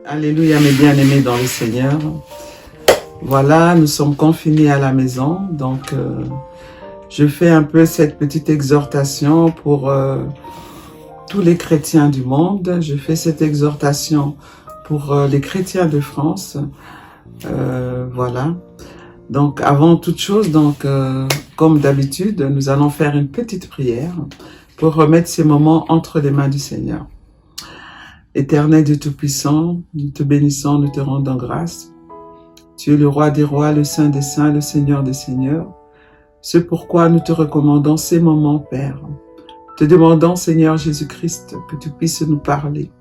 Alléluia, mes bien-aimés dans le Seigneur. Voilà, nous sommes confinés à la maison, donc je fais un peu cette petite exhortation pour tous les chrétiens du monde. Je fais cette exhortation pour les chrétiens de France. Voilà. Donc, avant toute chose, comme d'habitude, nous allons faire une petite prière pour remettre ces moments entre les mains du Seigneur. Éternel Dieu Tout-Puissant, nous te bénissons, nous te rendons grâce. Tu es le roi des rois, le saint des saints, le Seigneur des seigneurs. C'est pourquoi nous te recommandons ces moments, Père. Te demandons, Seigneur Jésus-Christ, que tu puisses nous parler,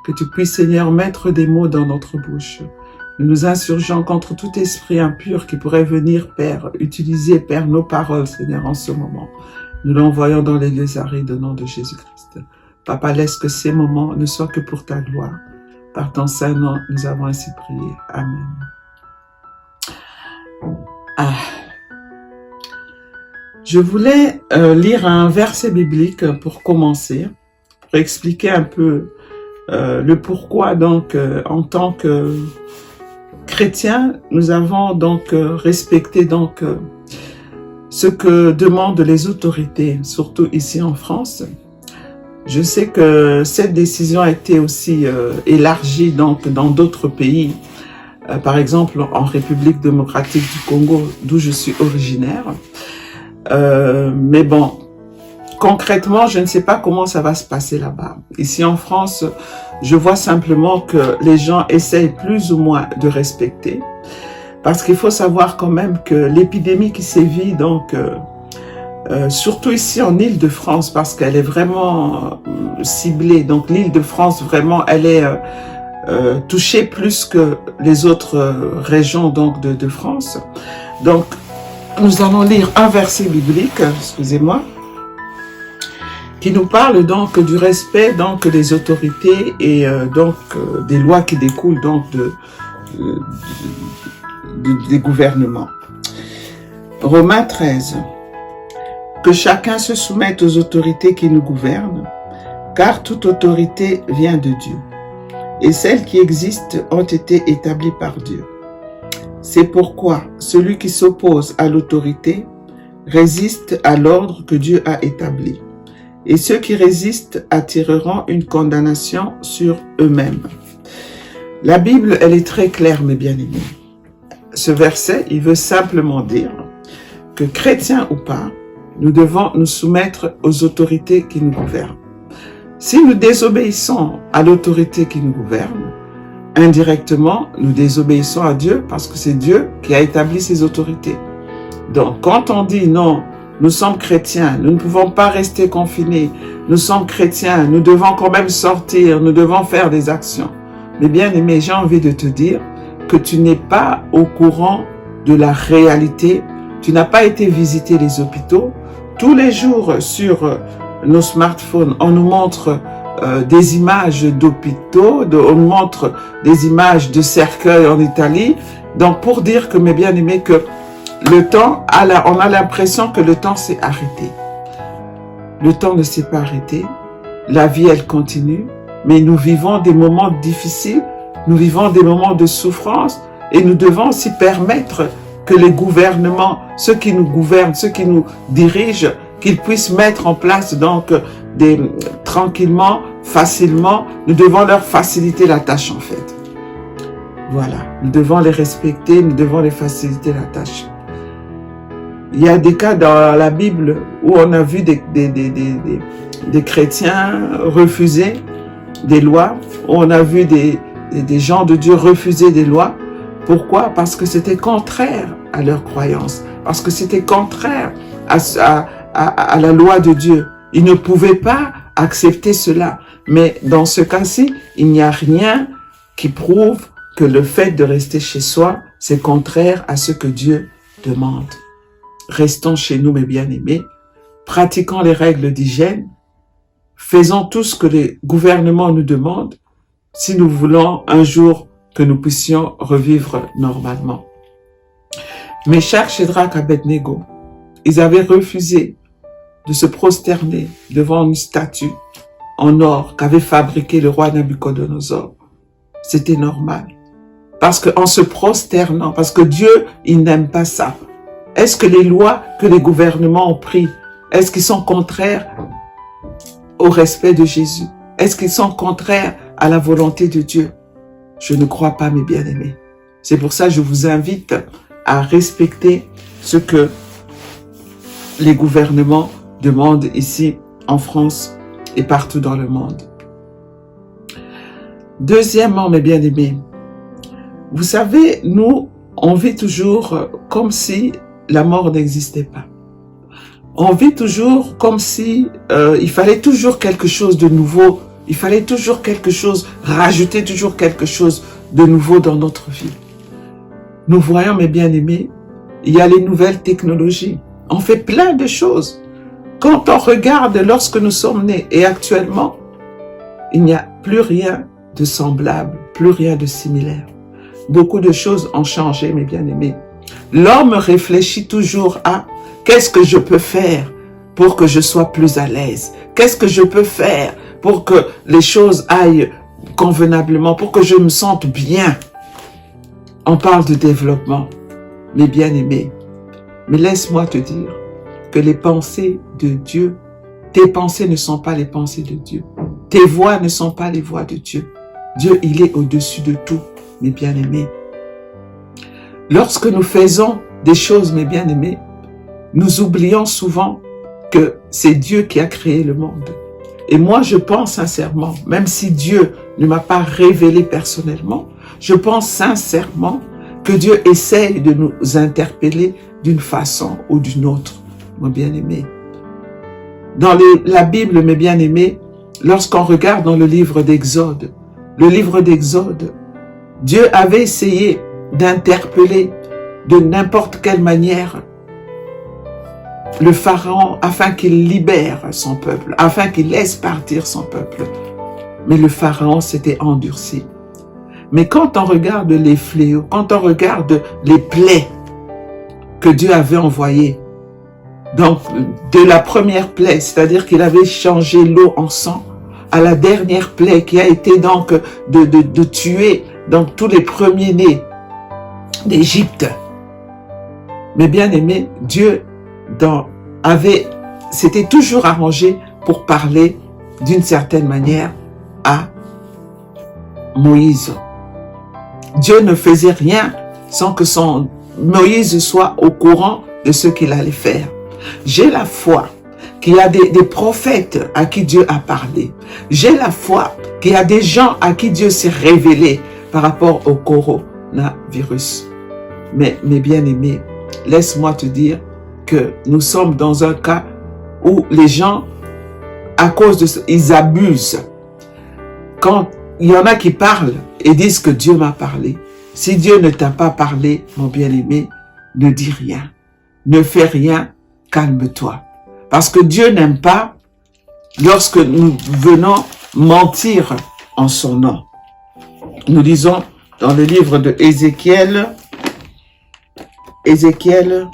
que tu puisses, Seigneur, mettre des mots dans notre bouche. Nous nous insurgeons contre tout esprit impur qui pourrait venir, Père, utiliser, Père, nos paroles, Seigneur, en ce moment. Nous l'envoyons dans les lieux arides au nom de Jésus-Christ. Papa, laisse que ces moments ne soient que pour ta gloire. Par ton saint nom, nous avons ainsi prié. Amen. Je voulais lire un verset biblique pour commencer, pour expliquer un peu le pourquoi, en tant que chrétiens, nous avons respecté ce que demandent les autorités, surtout ici en France. Je sais que cette décision a été aussi élargie dans d'autres pays, par exemple en République démocratique du Congo, d'où je suis originaire. Mais bon, concrètement, je ne sais pas comment ça va se passer là-bas. Ici en France, je vois simplement que les gens essayent plus ou moins de respecter, parce qu'il faut savoir quand même que l'épidémie qui sévit, surtout ici en Île-de-France, parce qu'elle est vraiment ciblée. Donc l'Île-de-France, vraiment, elle est touchée plus que les autres régions de France. Donc, nous allons lire un verset biblique, excusez-moi, qui nous parle du respect des autorités et des lois qui découlent des gouvernements. Romains 13. Que chacun se soumette aux autorités qui nous gouvernent, car toute autorité vient de Dieu, et celles qui existent ont été établies par Dieu. C'est pourquoi celui qui s'oppose à l'autorité résiste à l'ordre que Dieu a établi, et ceux qui résistent attireront une condamnation sur eux-mêmes. La Bible, elle est très claire, mes bien-aimés. Ce verset, il veut simplement dire que chrétiens ou pas, nous devons nous soumettre aux autorités qui nous gouvernent. Si nous désobéissons à l'autorité qui nous gouverne, indirectement, nous désobéissons à Dieu parce que c'est Dieu qui a établi ces autorités. Donc, quand on dit non, nous sommes chrétiens, nous ne pouvons pas rester confinés, nous sommes chrétiens, nous devons quand même sortir, nous devons faire des actions. Mais bien aimé, j'ai envie de te dire que tu n'es pas au courant de la réalité, tu n'as pas été visiter les hôpitaux. Tous les jours sur nos smartphones, on nous montre des images d'hôpitaux, on nous montre des images de cercueils en Italie. Donc pour dire que, mes bien-aimés, que le temps, on a l'impression que le temps s'est arrêté. Le temps ne s'est pas arrêté. La vie, elle continue. Mais nous vivons des moments difficiles. Nous vivons des moments de souffrance. Et nous devons aussi permettre que les gouvernements, ceux qui nous gouvernent, ceux qui nous dirigent, qu'ils puissent mettre en place tranquillement, facilement. Nous devons leur faciliter la tâche en fait. Voilà, nous devons les respecter, nous devons les faciliter la tâche. Il y a des cas dans la Bible où on a vu des chrétiens refuser des lois, où on a vu des gens de Dieu refuser des lois. Pourquoi? Parce que c'était contraire à leur croyance, parce que c'était contraire à la loi de Dieu. Ils ne pouvaient pas accepter cela. Mais dans ce cas-ci, il n'y a rien qui prouve que le fait de rester chez soi, c'est contraire à ce que Dieu demande. Restons chez nous, mes bien-aimés, pratiquons les règles d'hygiène, faisons tout ce que les gouvernements nous demandent si nous voulons un jour que nous puissions revivre normalement. Meshach, Shadrach, Abednego, ils avaient refusé de se prosterner devant une statue en or qu'avait fabriqué le roi Nabucodonosor. C'était normal. Parce qu'en se prosternant, parce que Dieu, il n'aime pas ça. Est-ce que les lois que les gouvernements ont prises, est-ce qu'ils sont contraires au respect de Jésus? Est-ce qu'ils sont contraires à la volonté de Dieu? Je ne crois pas, mes bien-aimés. C'est pour ça que je vous invite à respecter ce que les gouvernements demandent ici en France et partout dans le monde. Deuxièmement, mes bien-aimés, vous savez, nous, on vit toujours comme si la mort n'existait pas. On vit toujours comme si il fallait toujours quelque chose de nouveau, il fallait toujours quelque chose, rajouter toujours quelque chose de nouveau dans notre vie. Nous voyons, mes bien-aimés, il y a les nouvelles technologies. On fait plein de choses. Quand on regarde lorsque nous sommes nés et actuellement, il n'y a plus rien de semblable, plus rien de similaire. Beaucoup de choses ont changé, mes bien-aimés. L'homme réfléchit toujours à qu'est-ce que je peux faire pour que je sois plus à l'aise? Qu'est-ce que je peux faire pour que les choses aillent convenablement, pour que je me sente bien? On parle de développement, mes bien-aimés. Mais laisse-moi te dire que les pensées de Dieu, tes pensées ne sont pas les pensées de Dieu. Tes voix ne sont pas les voix de Dieu. Dieu, il est au-dessus de tout, mes bien-aimés. Lorsque nous faisons des choses, mes bien-aimés, nous oublions souvent que c'est Dieu qui a créé le monde. Et moi, je pense sincèrement, même si Dieu ne m'a pas révélé personnellement, je pense sincèrement que Dieu essaye de nous interpeller d'une façon ou d'une autre, mon bien-aimé. Dans la Bible, mes bien-aimés, lorsqu'on regarde dans le livre d'Exode, Dieu avait essayé d'interpeller de n'importe quelle manière le Pharaon afin qu'il libère son peuple, afin qu'il laisse partir son peuple. Mais le Pharaon s'était endurci. Mais quand on regarde les fléaux, quand on regarde les plaies que Dieu avait envoyées, donc de la première plaie, c'est-à-dire qu'il avait changé l'eau en sang, à la dernière plaie qui a été donc de tuer donc tous les premiers-nés d'Égypte. Mais bien aimé, Dieu s'était toujours arrangé pour parler d'une certaine manière à Moïse. Dieu ne faisait rien sans que Moïse soit au courant de ce qu'il allait faire. J'ai la foi qu'il y a des prophètes à qui Dieu a parlé. J'ai la foi qu'il y a des gens à qui Dieu s'est révélé par rapport au coronavirus. Mais mes bien-aimés, laisse-moi te dire que nous sommes dans un cas où les gens, à cause de ça, ils abusent. Quand il y en a qui parlent et disent que Dieu m'a parlé, si Dieu ne t'a pas parlé, mon bien-aimé, ne dis rien, ne fais rien, calme-toi. Parce que Dieu n'aime pas lorsque nous venons mentir en son nom. Nous lisons dans le livre de Ézéchiel, Ézéchiel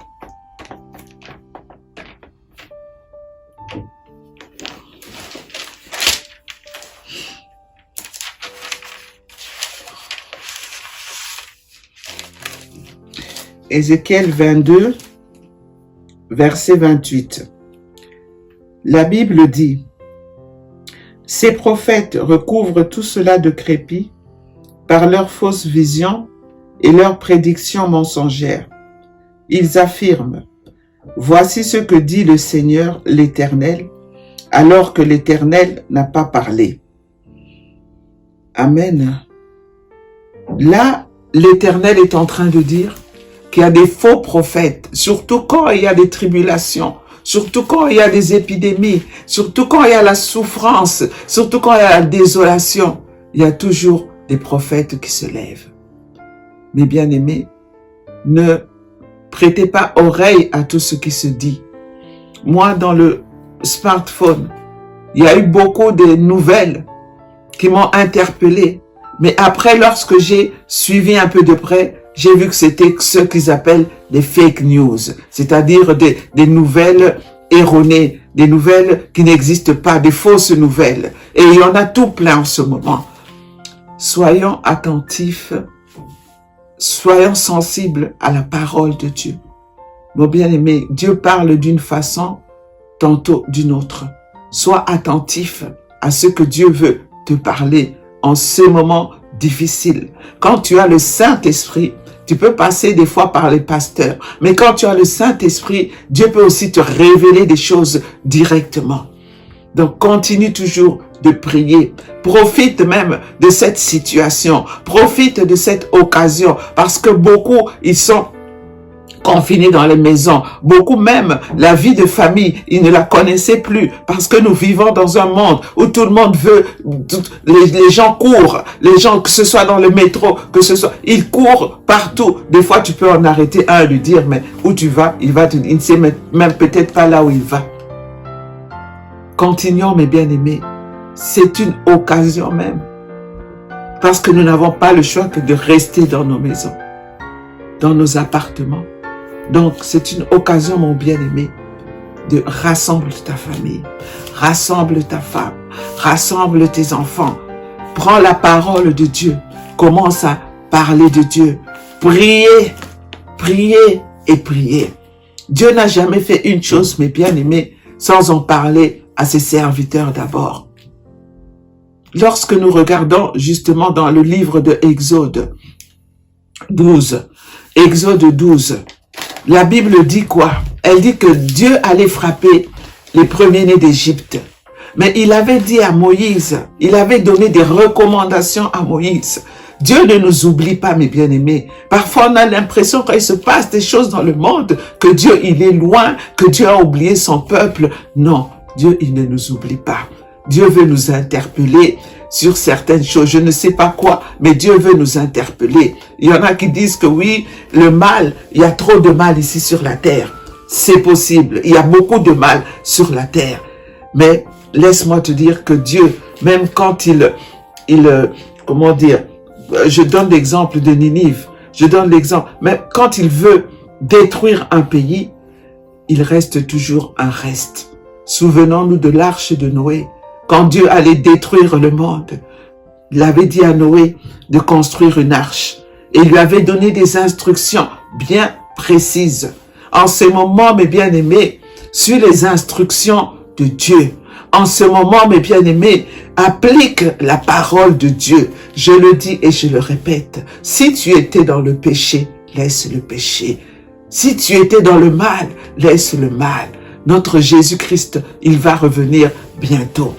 22, verset 28. La Bible dit: « Ces prophètes recouvrent tout cela de crépi par leurs fausses visions et leurs prédictions mensongères. Ils affirment: Voici ce que dit le Seigneur l'Éternel, alors que l'Éternel n'a pas parlé. » Amen. Là, l'Éternel est en train de dire qu'il y a des faux prophètes, surtout quand il y a des tribulations, surtout quand il y a des épidémies, surtout quand il y a la souffrance, surtout quand il y a la désolation. Il y a toujours des prophètes qui se lèvent. Mes bien-aimés, ne prêtez pas oreille à tout ce qui se dit. Moi, dans le smartphone, il y a eu beaucoup de nouvelles qui m'ont interpellé. Mais après, lorsque j'ai suivi un peu de près, j'ai vu que c'était ce qu'ils appellent des fake news, c'est-à-dire des nouvelles erronées, des nouvelles qui n'existent pas, des fausses nouvelles. Et il y en a tout plein en ce moment. Soyons attentifs, soyons sensibles à la parole de Dieu. Mon bien-aimé, Dieu parle d'une façon, tantôt d'une autre. Sois attentif à ce que Dieu veut te parler en ces moments difficiles. Quand tu as le Saint-Esprit, tu peux passer des fois par les pasteurs, mais quand tu as le Saint-Esprit, Dieu peut aussi te révéler des choses directement. Donc, continue toujours de prier. Profite même de cette situation. Profite de cette occasion, parce que beaucoup, ils sont confinés dans les maisons. Beaucoup même, la vie de famille, ils ne la connaissaient plus parce que nous vivons dans un monde où tout le monde veut, les gens courent, les gens, que ce soit dans le métro, que ce soit, ils courent partout. Des fois, tu peux en arrêter un et lui dire, mais où tu vas? Il ne sait même peut-être pas là où il va. Continuons, mes bien-aimés. C'est une occasion même. Parce que nous n'avons pas le choix que de rester dans nos maisons, dans nos appartements. Donc, c'est une occasion, mon bien-aimé, de rassembler ta famille, rassemble ta femme, rassemble tes enfants. Prends la parole de Dieu, commence à parler de Dieu. Priez, priez et priez. Dieu n'a jamais fait une chose, mes bien-aimés, sans en parler à ses serviteurs d'abord. Lorsque nous regardons justement dans le livre de Exode 12, la Bible dit quoi? Elle dit que Dieu allait frapper les premiers-nés d'Égypte. Mais il avait dit à Moïse, il avait donné des recommandations à Moïse. Dieu ne nous oublie pas, mes bien-aimés. Parfois, on a l'impression qu'il se passe des choses dans le monde, que Dieu, il est loin, que Dieu a oublié son peuple. Non, Dieu, il ne nous oublie pas. Dieu veut nous interpeller sur certaines choses. Je ne sais pas quoi, mais Dieu veut nous interpeller. Il y en a qui disent que oui, le mal, il y a trop de mal ici sur la terre. C'est possible. Il y a beaucoup de mal sur la terre. Mais laisse-moi te dire que Dieu, même quand comment dire, je donne l'exemple de Ninive, mais quand il veut détruire un pays, il reste toujours un reste. Souvenons-nous de l'arche de Noé. Quand Dieu allait détruire le monde, il avait dit à Noé de construire une arche. Et il lui avait donné des instructions bien précises. En ce moment, mes bien-aimés, suis les instructions de Dieu. En ce moment, mes bien-aimés, applique la parole de Dieu. Je le dis et je le répète. Si tu étais dans le péché, laisse le péché. Si tu étais dans le mal, laisse le mal. Notre Jésus-Christ, il va revenir bientôt.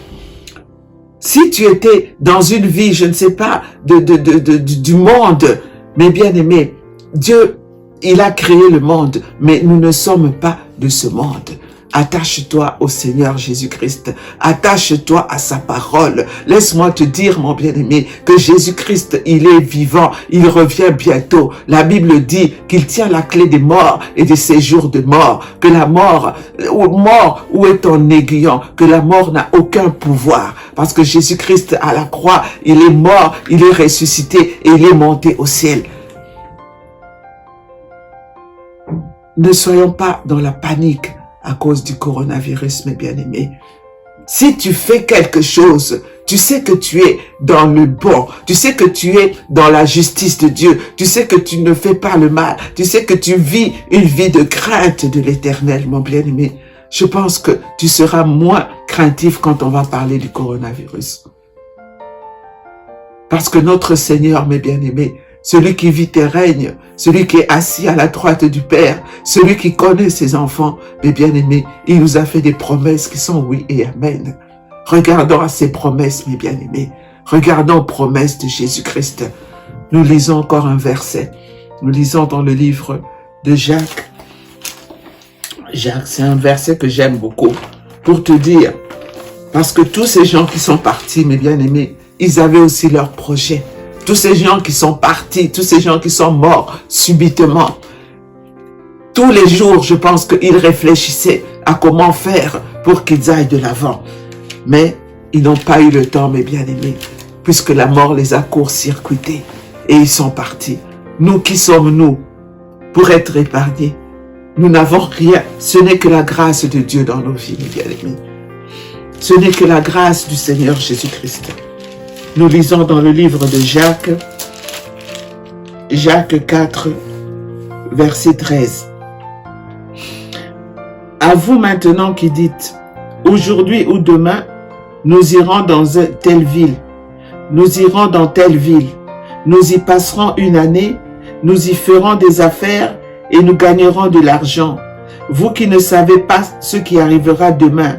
Si tu étais dans une vie, je ne sais pas, du monde, mes bien-aimés, Dieu, il a créé le monde, mais nous ne sommes pas de ce monde. Attache-toi au Seigneur Jésus-Christ. Attache-toi à sa parole. Laisse-moi te dire, mon bien-aimé, que Jésus-Christ, il est vivant. Il revient bientôt. La Bible dit qu'il tient la clé des morts et des séjours de mort. Que la mort, où est ton aiguillon? Que la mort n'a aucun pouvoir. Parce que Jésus-Christ, à la croix, il est mort, il est ressuscité et il est monté au ciel. Ne soyons pas dans la panique à cause du coronavirus, mes bien-aimés. Si tu fais quelque chose, tu sais que tu es dans le bon, tu sais que tu es dans la justice de Dieu, tu sais que tu ne fais pas le mal, tu sais que tu vis une vie de crainte de l'Éternel, mon bien-aimé. Je pense que tu seras moins craintif quand on va parler du coronavirus. Parce que notre Seigneur, mes bien-aimés, celui qui vit et règne, celui qui est assis à la droite du Père, celui qui connaît ses enfants, mes bien-aimés, il nous a fait des promesses qui sont oui et amen. Regardons à ces promesses, mes bien-aimés. Regardons aux promesses de Jésus-Christ. Nous lisons encore un verset. Nous lisons dans le livre de Jacques. Jacques, c'est un verset que j'aime beaucoup. Pour te dire, parce que tous ces gens qui sont partis, mes bien-aimés, ils avaient aussi leur projet. Tous ces gens qui sont partis, tous ces gens qui sont morts subitement. Tous les jours, je pense qu'ils réfléchissaient à comment faire pour qu'ils aillent de l'avant. Mais ils n'ont pas eu le temps, mes bien-aimés, puisque la mort les a court-circuités et ils sont partis. Nous, qui sommes-nous pour être épargnés? Nous n'avons rien. Ce n'est que la grâce de Dieu dans nos vies, mes bien-aimés. Ce n'est que la grâce du Seigneur Jésus-Christ. Nous lisons dans le livre de Jacques, Jacques 4, verset 13. À vous maintenant qui dites, aujourd'hui ou demain, nous irons dans telle ville, nous irons dans telle ville, nous y passerons une année, nous y ferons des affaires et nous gagnerons de l'argent. Vous qui ne savez pas ce qui arrivera demain.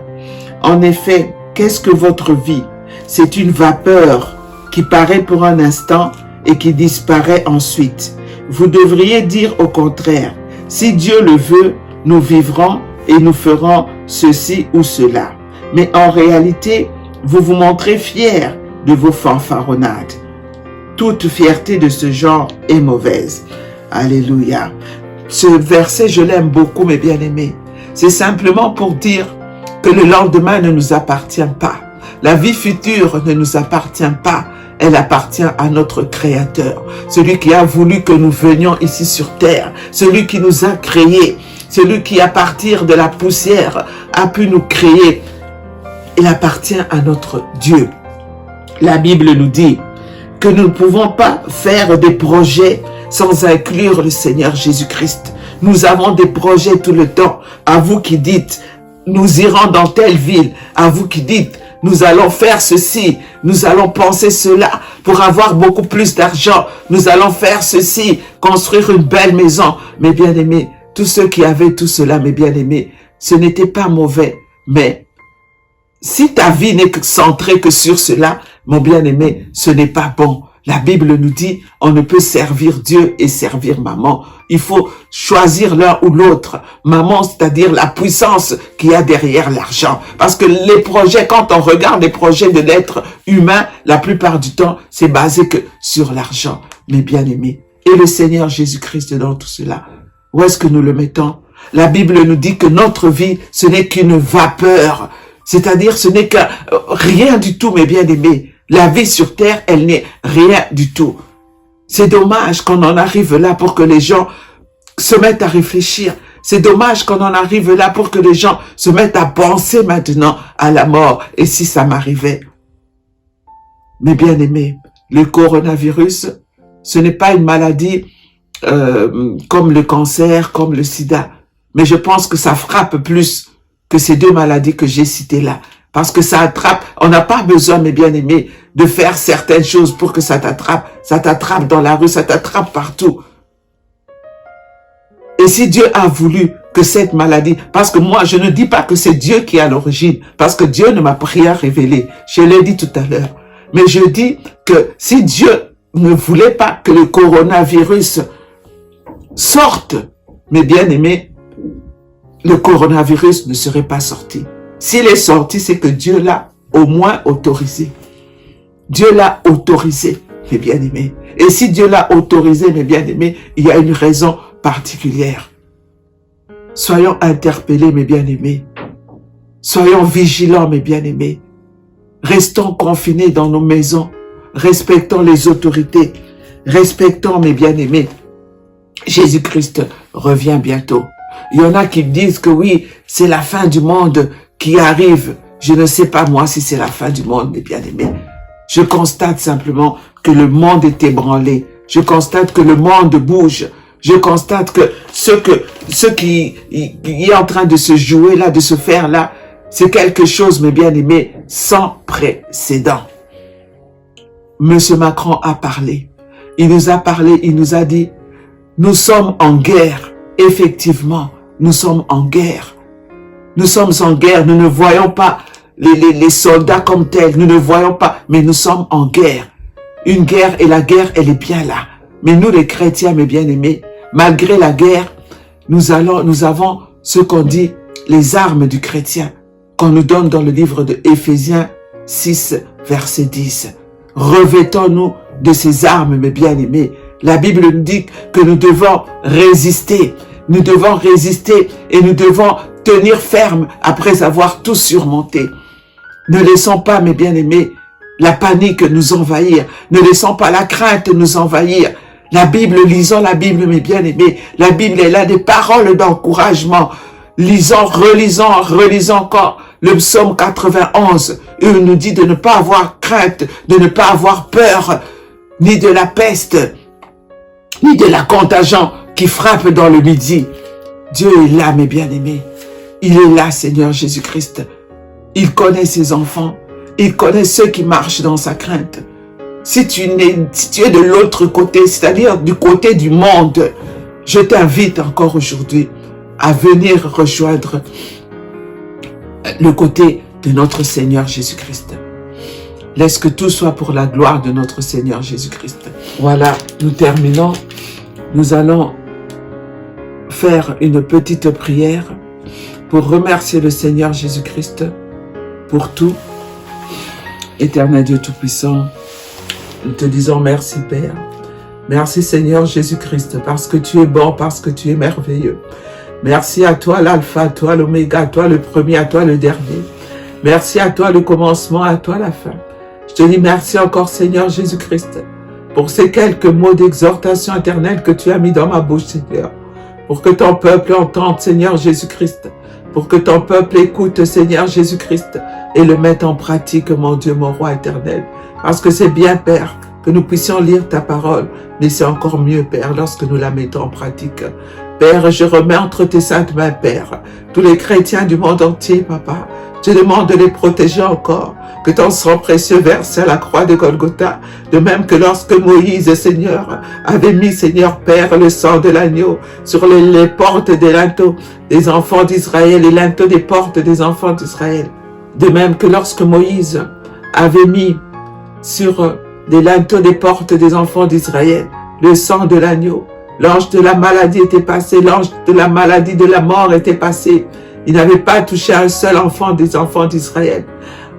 En effet, qu'est-ce que votre vie? C'est une vapeur qui paraît pour un instant et qui disparaît ensuite. Vous devriez dire au contraire, si Dieu le veut, nous vivrons et nous ferons ceci ou cela. Mais en réalité, vous vous montrez fiers de vos fanfaronnades. Toute fierté de ce genre est mauvaise. Alléluia. Ce verset, je l'aime beaucoup, mes bien-aimés. C'est simplement pour dire que le lendemain ne nous appartient pas. La vie future ne nous appartient pas. Elle appartient à notre Créateur. Celui qui a voulu que nous venions ici sur terre. Celui qui nous a créés. Celui qui, à partir de la poussière, a pu nous créer. Il appartient à notre Dieu. La Bible nous dit que nous ne pouvons pas faire des projets sans inclure le Seigneur Jésus-Christ. Nous avons des projets tout le temps. À vous qui dites, nous irons dans telle ville. À vous qui dites, nous allons faire ceci. Nous allons penser cela pour avoir beaucoup plus d'argent. Nous allons faire ceci, construire une belle maison. Mes bien-aimés, tous ceux qui avaient tout cela, mes bien-aimés, ce n'était pas mauvais. Mais si ta vie n'est centrée que sur cela, mon bien-aimé, ce n'est pas bon. La Bible nous dit, on ne peut servir Dieu et servir maman. Il faut choisir l'un ou l'autre. Maman, c'est-à-dire la puissance qu'il y a derrière l'argent. Parce que les projets, quand on regarde les projets de l'être humain, la plupart du temps, c'est basé que sur l'argent. Mes bien-aimés. Et le Seigneur Jésus-Christ dans tout cela. Où est-ce que nous le mettons? La Bible nous dit que notre vie, ce n'est qu'une vapeur. C'est-à-dire, ce n'est que rien du tout, mes bien-aimés. La vie sur terre, elle n'est rien du tout. C'est dommage qu'on en arrive là pour que les gens se mettent à réfléchir. C'est dommage qu'on en arrive là pour que les gens se mettent à penser maintenant à la mort. Et si ça m'arrivait? Mes bien-aimés, le coronavirus, ce n'est pas une maladie comme le cancer, comme le sida. Mais je pense que ça frappe plus que ces deux maladies que j'ai citées là. Parce que ça attrape, on n'a pas besoin, mes bien-aimés, de faire certaines choses pour que ça t'attrape. Ça t'attrape dans la rue, ça t'attrape partout. Et si Dieu a voulu que cette maladie, parce que moi, je ne dis pas que c'est Dieu qui est à l'origine, parce que Dieu ne m'a rien révélé. Je l'ai dit tout à l'heure. Mais je dis que si Dieu ne voulait pas que le coronavirus sorte, mes bien-aimés, le coronavirus ne serait pas sorti. S'il est sorti, c'est que Dieu l'a au moins autorisé. Dieu l'a autorisé, mes bien-aimés. Et si Dieu l'a autorisé, mes bien-aimés, il y a une raison particulière. Soyons interpellés, mes bien-aimés. Soyons vigilants, mes bien-aimés. Restons confinés dans nos maisons. Respectons les autorités. Respectons, mes bien-aimés. Jésus-Christ revient bientôt. Il y en a qui disent que oui, c'est la fin du monde qui arrive. Je ne sais pas moi si c'est la fin du monde, mes bien-aimés. Je constate simplement que le monde est ébranlé. Je constate que le monde bouge. Je constate que ce qui est en train de se jouer là, de se faire là, c'est quelque chose, mes bien-aimés, sans précédent. Monsieur Macron a parlé. Il nous a parlé, il nous a dit, nous sommes en guerre. Effectivement, nous sommes en guerre. Nous sommes en guerre, nous ne voyons pas les soldats comme tels, nous ne voyons pas, mais nous sommes en guerre. Une guerre, et la guerre, elle est bien là. Mais nous, les chrétiens, mes bien-aimés, malgré la guerre, nous avons ce qu'on dit, les armes du chrétien, qu'on nous donne dans le livre de Éphésiens 6, verset 10. Revêtons-nous de ces armes, mes bien-aimés. La Bible nous dit que nous devons résister. Nous devons résister et nous devons tenir ferme après avoir tout surmonté. Ne laissons pas, mes bien-aimés, la panique nous envahir. Ne laissons pas la crainte nous envahir. La Bible, lisons la Bible, mes bien-aimés. La Bible est là des paroles d'encouragement. Lisons, relisons encore le psaume 91. Et il nous dit de ne pas avoir crainte, de ne pas avoir peur, ni de la peste, ni de la contagion qui frappe dans le midi. Dieu est là, mes bien-aimés. Il est là, Seigneur Jésus-Christ. Il connaît ses enfants. Il connaît ceux qui marchent dans sa crainte. Si tu es de l'autre côté, c'est-à-dire du côté du monde, je t'invite encore aujourd'hui à venir rejoindre le côté de notre Seigneur Jésus-Christ. Laisse que tout soit pour la gloire de notre Seigneur Jésus-Christ. Voilà, nous terminons. Nous allons faire une petite prière pour remercier le Seigneur Jésus-Christ pour tout. Éternel Dieu Tout-Puissant, nous te disons merci Père. Merci Seigneur Jésus-Christ, parce que tu es bon, parce que tu es merveilleux. Merci à toi l'alpha, à toi l'oméga, à toi le premier, à toi le dernier. Merci à toi le commencement, à toi la fin. Je te dis merci encore Seigneur Jésus-Christ, pour ces quelques mots d'exhortation éternelle que tu as mis dans ma bouche Seigneur. Pour que ton peuple entende Seigneur Jésus-Christ. Pour que ton peuple écoute Seigneur Jésus-Christ et le mette en pratique mon Dieu, mon roi éternel. Parce que c'est bien Père que nous puissions lire ta parole, mais c'est encore mieux Père lorsque nous la mettons en pratique. Père, je remets entre tes saintes mains, Père, tous les chrétiens du monde entier, Papa. Je demande de les protéger encore, que ton sang précieux verse à la croix de Golgotha, de même que lorsque Moïse, Seigneur, avait mis, Seigneur Père, le sang de l'agneau sur les portes des linteaux des enfants d'Israël, les linteaux des portes des enfants d'Israël. De même que lorsque Moïse avait mis sur les linteaux des portes des enfants d'Israël le sang de l'agneau, l'ange de la maladie était passé, l'ange de la maladie de la mort était passé. Il n'avait pas touché un seul enfant des enfants d'Israël.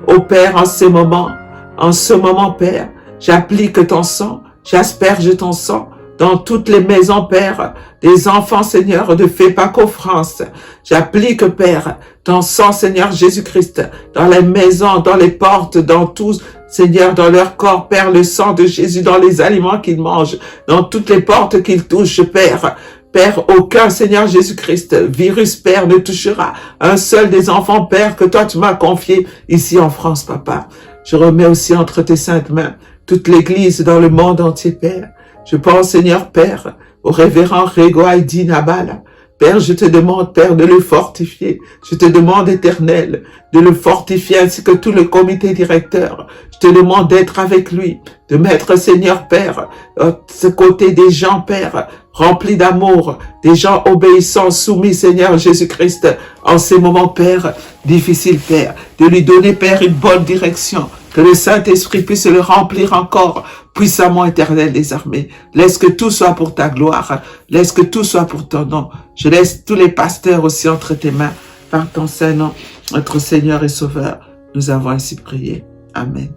Ô Père, en ce moment, Père, j'applique ton sang, j'asperge ton sang dans toutes les maisons, Père, des enfants, Seigneur, de FEPACO France. J'applique, Père, ton sang, Seigneur Jésus-Christ, dans les maisons, dans les portes, dans tous, Seigneur, dans leur corps, Père, le sang de Jésus, dans les aliments qu'ils mangent, dans toutes les portes qu'ils touchent, Père. Père, aucun, Seigneur Jésus-Christ, virus, Père, ne touchera un seul des enfants, Père, que toi tu m'as confié ici en France, Papa. Je remets aussi entre tes saintes mains toute l'Église dans le monde entier, Père. Je pense, Seigneur, Père, au révérend Rego Haïdi Nabala. Père, je te demande, Père, de le fortifier. Je te demande, Éternel, de le fortifier ainsi que tout le comité directeur. Je te demande d'être avec lui, de mettre, Seigneur, Père, ce côté des gens, Père, remplis d'amour, des gens obéissants, soumis, Seigneur Jésus-Christ, en ces moments, Père, difficiles, Père, de lui donner, Père, une bonne direction, que le Saint-Esprit puisse le remplir encore puissamment, Éternel des armées. Laisse que tout soit pour ta gloire, laisse que tout soit pour ton nom. Je laisse tous les pasteurs aussi entre tes mains, par ton Saint-Nom, notre Seigneur et Sauveur. Nous avons ainsi prié. Amen.